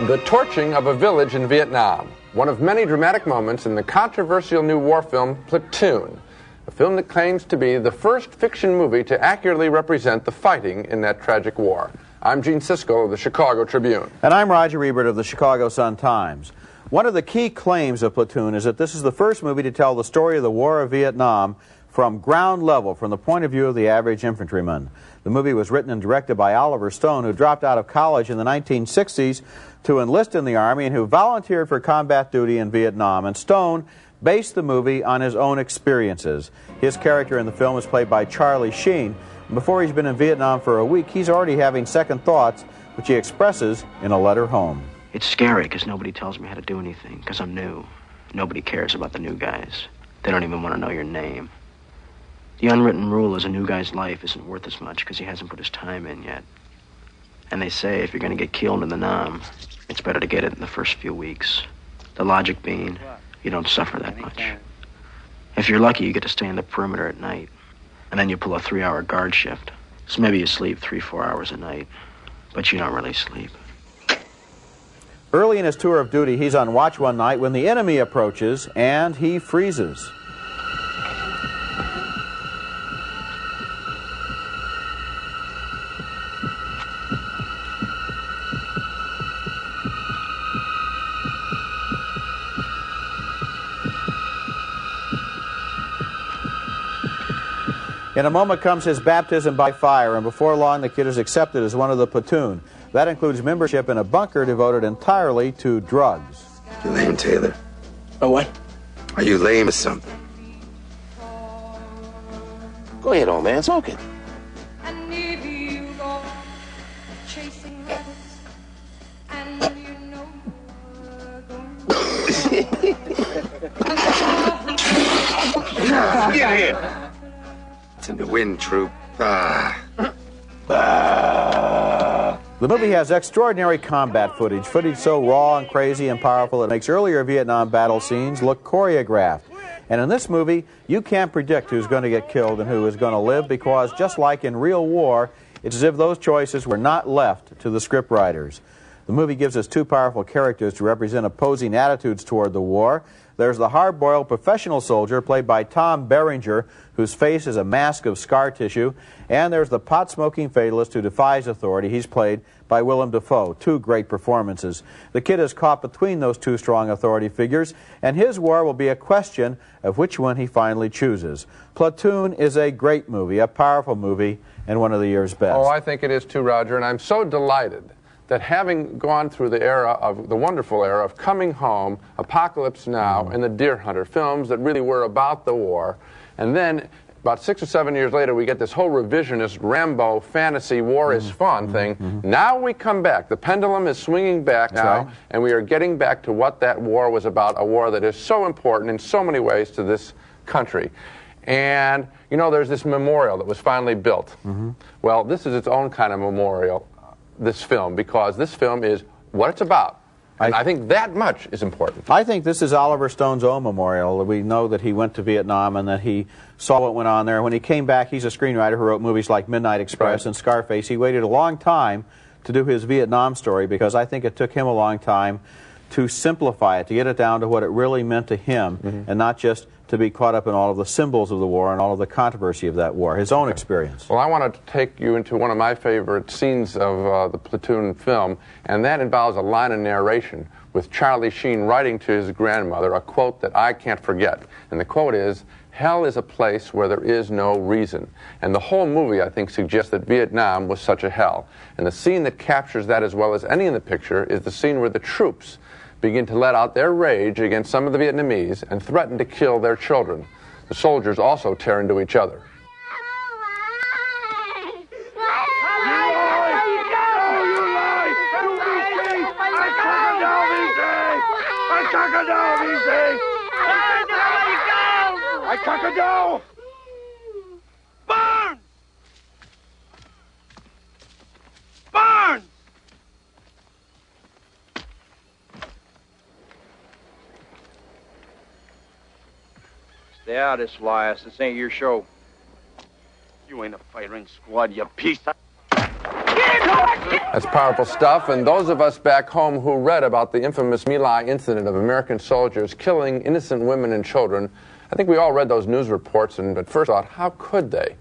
The torching of a village in Vietnam, one of many dramatic moments in the controversial new war film Platoon, a film that claims to be the first fiction movie to accurately represent the fighting in that tragic war. I'm Gene Siskel of the Chicago Tribune. And I'm Roger Ebert of the Chicago Sun-Times. One of the key claims of Platoon is that this is the first movie to tell the story of the War of Vietnam from ground level, from the point of view of the average infantryman. The movie was written and directed by Oliver Stone, who dropped out of college in the 1960s to enlist in the Army and who volunteered for combat duty in Vietnam. And Stone based the movie on his own experiences. His character in the film is played by Charlie Sheen. Before he's been in Vietnam for a week, he's already having second thoughts, which he expresses in a letter home. It's scary because nobody tells me how to do anything, because I'm new. Nobody cares about the new guys. They don't even want to know your name. The unwritten rule is a new guy's life isn't worth as much because he hasn't put his time in yet. And they say if you're going to get killed in the Nam, it's better to get it in the first few weeks. The logic being, you don't suffer that much. If you're lucky, you get to stay in the perimeter at night. And then you pull a 3-hour guard shift. So maybe you sleep 3-4 hours a night, but you don't really sleep. Early in his tour of duty, he's on watch one night when the enemy approaches and he freezes. In a moment comes his baptism by fire, and before long the kid is accepted as one of the platoon. That includes membership in a bunker devoted entirely to drugs. You lame, Taylor? Oh, what? Are you lame or something? Go ahead, old man, smoke it. And if you go chasing rabbits, and you know Get here! It's in the wind, troop. The movie has extraordinary combat footage so raw and crazy and powerful it makes earlier Vietnam battle scenes look choreographed. And in this movie, you can't predict who's going to get killed and who is going to live, because just like in real war, it's as if those choices were not left to the scriptwriters. The movie gives us two powerful characters to represent opposing attitudes toward the war. There's the hard-boiled professional soldier, played by Tom Berenger, whose face is a mask of scar tissue. And there's the pot-smoking fatalist who defies authority. He's played by Willem Dafoe. Two great performances. The kid is caught between those two strong authority figures, and his war will be a question of which one he finally chooses. Platoon is a great movie, a powerful movie, and one of the year's best. Oh, I think it is too, Roger, and I'm so delighted that having gone through the wonderful era of Coming Home, Apocalypse Now, and the Deer Hunter, films that really were about the war, and then about 6 or 7 years later we get this whole revisionist Rambo fantasy war is fun thing. Now we come back. The pendulum is swinging back now, and we are getting back to what that war was about, a war that is so important in so many ways to this country. And, you know, there's this memorial that was finally built. Well, this is its own kind of memorial, this film, because this film is what it's about. And I think that much is important. I think this is Oliver Stone's own memorial. We know that he went to Vietnam and that he saw what went on there. When he came back, he's a screenwriter who wrote movies like Midnight Express and Scarface. He waited a long time to do his Vietnam story because I think it took him a long time to simplify it, to get it down to what it really meant to him, and not just to be caught up in all of the symbols of the war and all of the controversy of that war, his own experience. Well, I want to take you into one of my favorite scenes of the Platoon film, and that involves a line of narration with Charlie Sheen writing to his grandmother, a quote that I can't forget. And the quote is, "Hell is a place where there is no reason." And the whole movie, I think, suggests that Vietnam was such a hell. And the scene that captures that as well as any in the picture is the scene where the troops begin to let out their rage against some of the Vietnamese and threaten to kill their children. The soldiers also tear into each other. Burn! Burn! Stay out of this, Elias. This ain't your show. You ain't a firing squad, you piece of... Get That's powerful stuff, and those of us back home who read about the infamous My Lai incident of American soldiers killing innocent women and children, I think we all read those news reports and at first thought, how could they?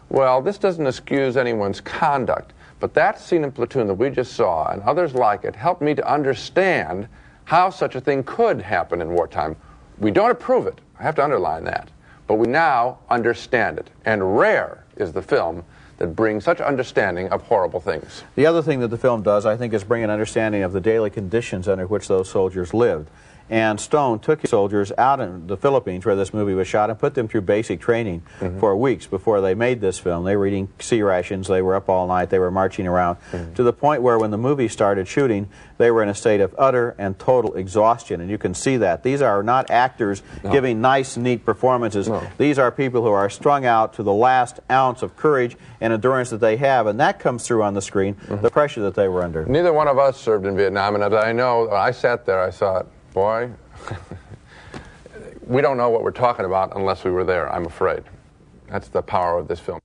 Well, this doesn't excuse anyone's conduct, but that scene in Platoon that we just saw and others like it helped me to understand how such a thing could happen in wartime. We don't approve it, I have to underline that, but we now understand it, and rare is the film that brings such understanding of horrible things. The other thing that the film does, I think, is bring an understanding of the daily conditions under which those soldiers lived. And Stone took his soldiers out in the Philippines, where this movie was shot, and put them through basic training for weeks before they made this film. They were eating sea rations, they were up all night, they were marching around, to the point where when the movie started shooting, they were in a state of utter and total exhaustion, and you can see that. These are not actors giving nice, neat performances. These are people who are strung out to the last ounce of courage and endurance that they have, and that comes through on the screen, the pressure that they were under. Neither one of us served in Vietnam, and as I know, I sat there, I thought, boy, we don't know what we're talking about unless we were there, I'm afraid. That's the power of this film.